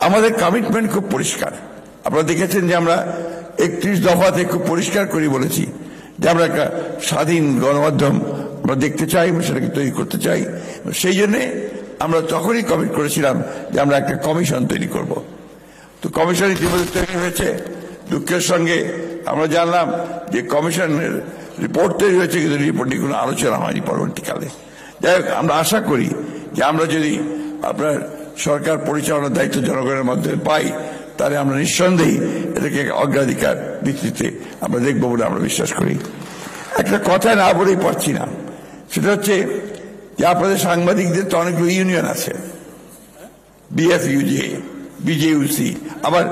আমাদের কমিটমেন্ট খুব পরিষ্কার। আপনারা দেখেছেন যে আমরা 31 দফাতে খুব পরিষ্কার করে বলেছি যে আমরা একটা স্বাধীন গণমাধ্যম আমরা দেখতে চাই, সেটাকে তৈরি করতে চাই। সেই জন্যে আমরা তখনই কমিট করেছিলাম যে আমরা একটা কমিশন তৈরি করব। তো কমিশন ইতিমধ্যে তৈরি হয়েছে। দুঃখের সঙ্গে আমরা জানলাম যে কমিশনের রিপোর্ট তৈরি হয়েছে, কিন্তু রিপোর্ট নিয়ে কোনো আলোচনা হয়নি পরবর্তীকালে। যাই হোক, আমরা আশা করি যে আমরা যদি আপনার সরকার পরিচালনার দায়িত্ব জনগণের মাধ্যমে পাই, তাহলে আমরা নিঃসন্দেহে এটাকে অগ্রাধিকার ভিত্তিতে আমরা দেখব বলে আমরা বিশ্বাস করি। একটা কথা না বলেই পারছি না, সেটা হচ্ছে যে আপনাদের সাংবাদিকদের তো অনেকগুলো ইউনিয়ন আছে, বিএফইউজে, বিজেইউসি, আবার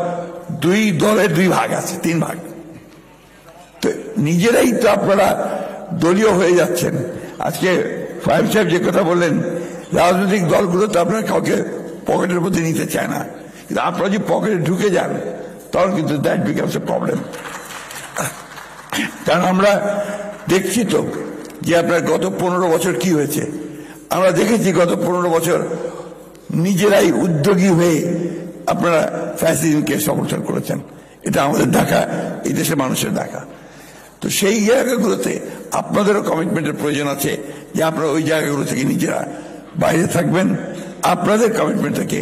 দুই দলের দুই ভাগ আছে, 3 ভাগ। তো নিজেরাই তো আপনারা দলীয় হয়ে যাচ্ছেন। আজকে ফাহিম সাহেব যে কথা বললেন, রাজনৈতিক দলগুলো তো আপনার কাউকে পকেটের মধ্যে নিতে চায় না, কিন্তু আপনারা যদি পকেটে ঢুকে যান তখন কিন্তু দ্যাট বিকামস এ প্রবলেম। কারণ আমরা দেখছি তো যে আপনার গত 15 বছর কি হয়েছে। আমরা দেখেছি গত 15 বছর নিজেরাই উদ্যোগী হয়ে আপনারা ফ্যাসিজমকে সমর্থন করেছেন। এটা আমাদের ঢাকা, এই দেশের মানুষের ঢাকা। তো সেই জায়গাগুলোতে আপনাদেরও কমিটমেন্টের প্রয়োজন আছে যে আপনারা ওই জায়গাগুলো থেকে নিজেরা বাইরে থাকবেন। আপনাদের কমিটমেন্ট থেকে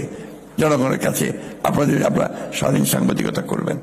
জনগণের কাছে আপনারা স্বাধীন সাংবাদিকতা করবেন।